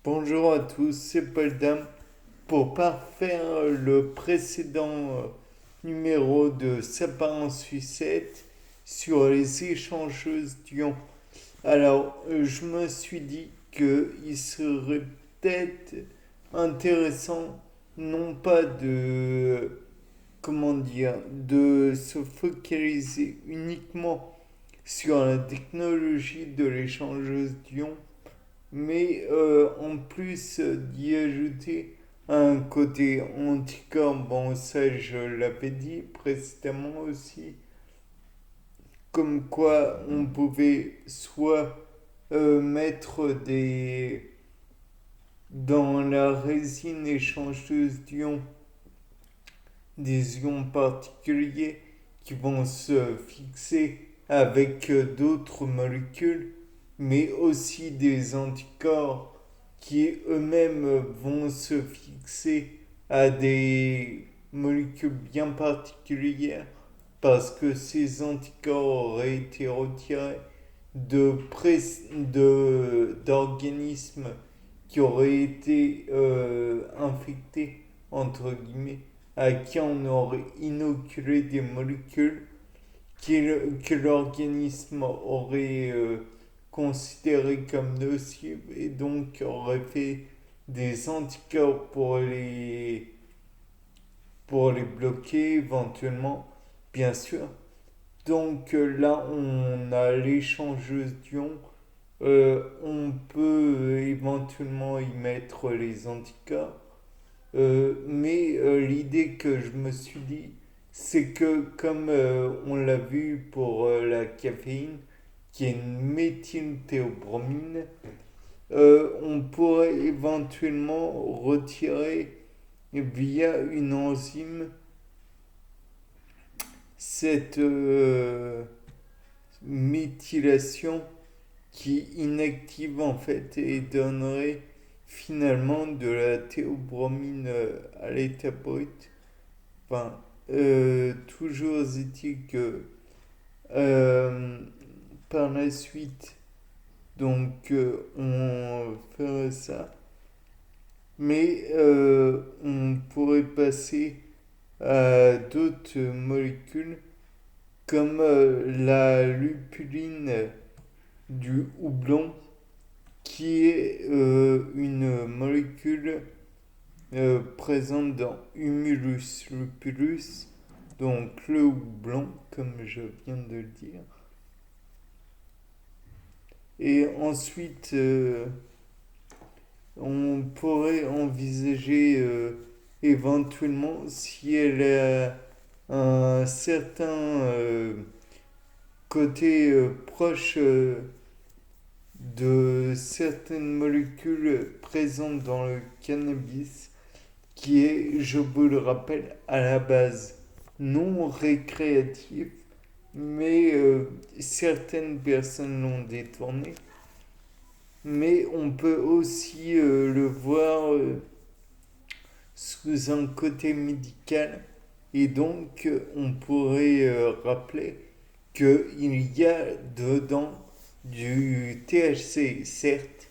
Bonjour à tous, c'est Paul Dam. Pour parfaire le précédent numéro de Sapin en Sucette sur les échangeuses d'ions, je me suis dit qu'il serait peut-être intéressant, non pas de, comment dire, de se focaliser uniquement sur la technologie de l'échangeuse d'ions, mais en plus d'y ajouter un côté anticorps, bon ça je l'avais dit précédemment aussi, comme quoi on pouvait soit mettre dans la résine échangeuse d'ions des ions particuliers qui vont se fixer avec d'autres molécules, mais aussi des anticorps qui eux-mêmes vont se fixer à des molécules bien particulières parce que ces anticorps auraient été retirés d'organismes qui auraient été infectés, entre guillemets, à qui on aurait inoculé des molécules que l'organisme aurait considérées comme nocives et donc aurait fait des anticorps pour les bloquer éventuellement, bien sûr. Donc là, on a l'échangeuse d'ions. On peut éventuellement y mettre les anticorps. Mais l'idée que je me suis dit, c'est que comme on l'a vu pour la caféine, qui est une méthylthéobromine, on pourrait éventuellement retirer via une enzyme cette méthylation qui inactive en fait et donnerait finalement de la théobromine à l'état brut. Enfin, toujours est-il que euh, par la suite, donc on ferait ça, mais on pourrait passer à d'autres molécules comme la lupuline du houblon, qui est une molécule présente dans Humulus lupulus, donc le houblon, comme je viens de le dire. Et ensuite, on pourrait envisager éventuellement, si elle a un certain côté proche de certaines molécules présentes dans le cannabis, qui est, je vous le rappelle, à la base non récréatif, mais certaines personnes l'ont détourné. Mais on peut aussi le voir sous un côté médical, et donc on pourrait rappeler qu'il y a dedans du THC, certes,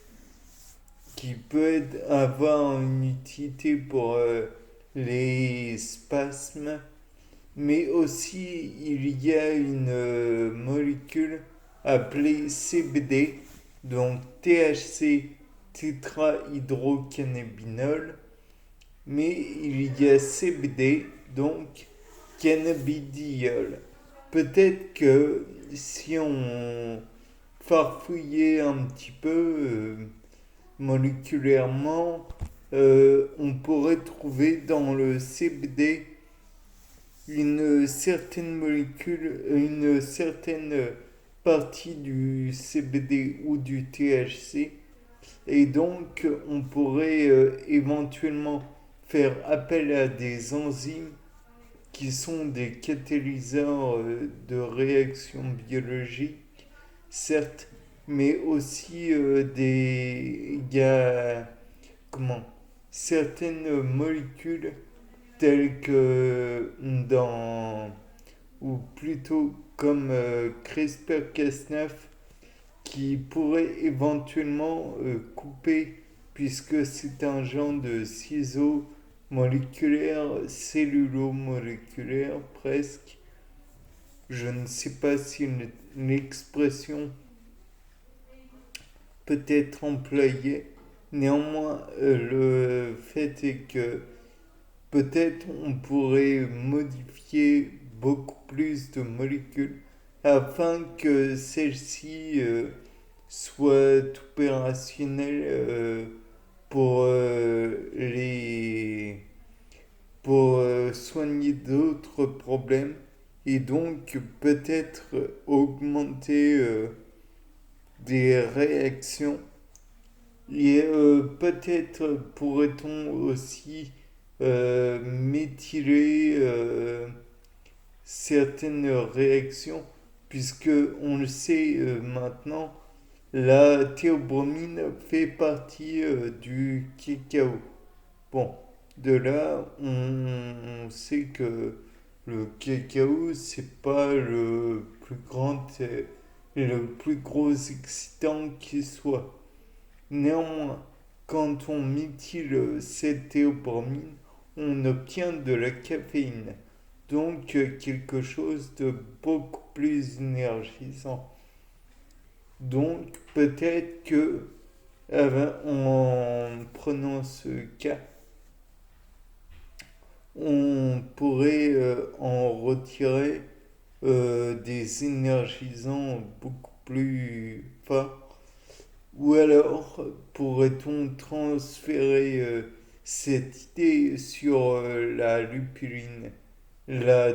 qui peut avoir une utilité pour les spasmes, mais aussi il y a une molécule appelée CBD, donc THC tétrahydrocannabinol, mais il y a CBD, donc cannabidiol. Peut-être que si on farfouillait un petit peu moléculairement, on pourrait trouver dans le CBD une certaine molécule, une certaine partie du CBD ou du THC. Et donc, on pourrait éventuellement faire appel à des enzymes qui sont des catalyseurs de réactions biologiques, certes, mais aussi il y a, comment, certaines molécules telles que ou plutôt comme CRISPR-Cas9, qui pourraient éventuellement couper puisque c'est un genre de ciseau moléculaire, cellulo-moléculaire presque. Je ne sais pas si l'expression peut être employée. Néanmoins, le fait est que peut-être on pourrait modifier beaucoup plus de molécules afin que celles-ci soient opérationnelles pour soigner d'autres problèmes et donc peut-être augmenter des réactions. Et peut-être pourrait-on aussi méthyler certaines réactions, puisque on le sait maintenant, la théobromine fait partie du cacao. Bon, de là, on sait que le cacao, c'est pas le plus grand et le plus gros excitant qui soit. Néanmoins, quand on méthyle cette théobromine, on obtient de la caféine, donc quelque chose de beaucoup plus énergisant. Donc peut-être que en prenant ce cas, on pourrait en retirer des énergisants beaucoup plus forts. Ou alors pourrait-on transférer cette idée sur la lupuline, le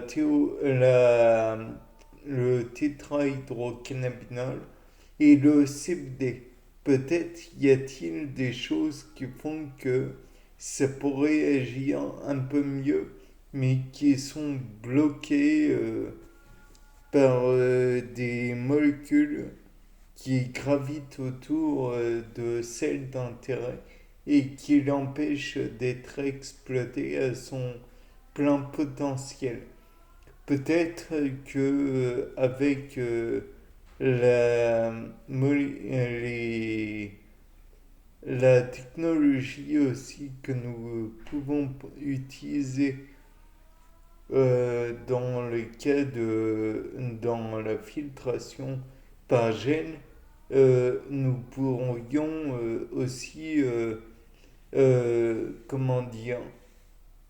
tétrahydrocannabinol et le CBD. Peut-être y a-t-il des choses qui font que ça pourrait agir un peu mieux, mais qui sont bloquées par des molécules qui gravitent autour de celles d'intérêt et qui l'empêchent d'être exploité à son plein potentiel. Peut-être que avec la, la technologie aussi que nous pouvons utiliser dans le cas dans la filtration par gène, nous pourrions aussi comment dire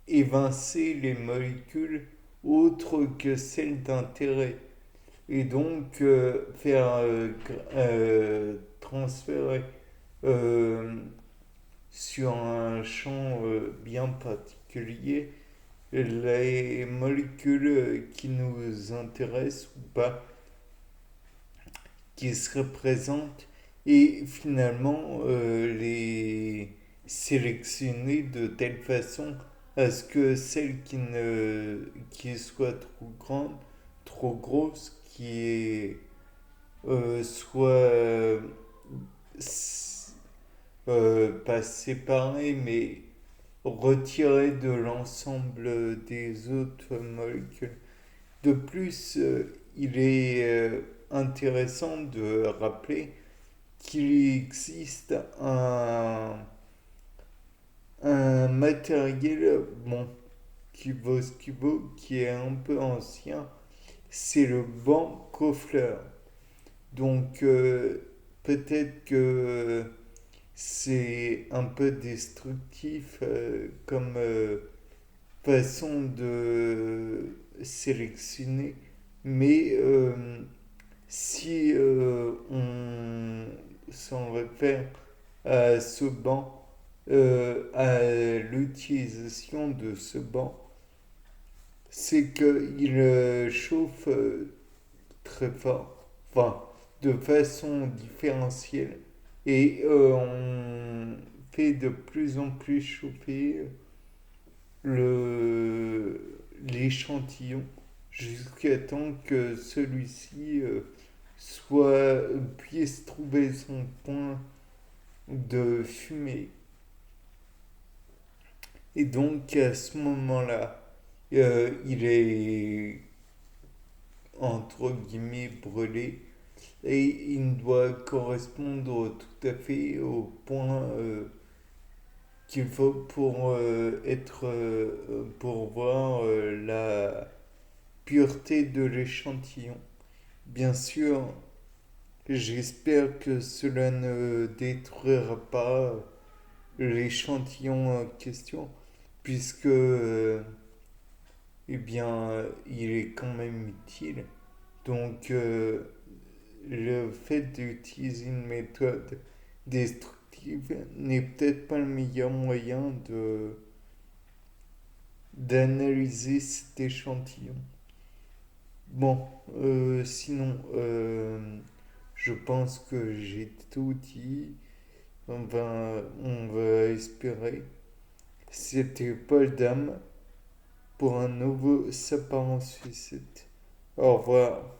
évincer les molécules autres que celles d'intérêt et donc faire transférer euh, sur un champ bien particulier les molécules qui nous intéressent ou pas, qui se représentent, et finalement les sélectionner de telle façon à ce que celle qui soit trop grande, trop grosse, soit pas séparée, mais retirée de l'ensemble des autres molécules. De plus, il est intéressant de rappeler qu'il existe un matériel, bon, qui vaut ce qui vaut, qui est un peu ancien, c'est le banc Coffleur. Donc peut-être que c'est un peu destructif comme façon de sélectionner, mais si on s'en réfère à ce banc, à l'utilisation de ce banc, c'est qu'il chauffe très fort, enfin de façon différentielle, et on fait de plus en plus chauffer l'échantillon jusqu'à temps que celui-ci puisse trouver son point de fumée. Et donc à ce moment-là, il est entre guillemets brûlé et il doit correspondre tout à fait au point qu'il faut pour voir la pureté de l'échantillon. Bien sûr, j'espère que cela ne détruira pas l'échantillon en question, puisque eh bien, il est quand même utile. Donc, le fait d'utiliser une méthode destructive n'est peut-être pas le meilleur moyen d'analyser cet échantillon. Bon, sinon, je pense que j'ai tout dit. On va espérer. C'était Paul Dame pour un nouveau Sapin en Suicide. Au revoir.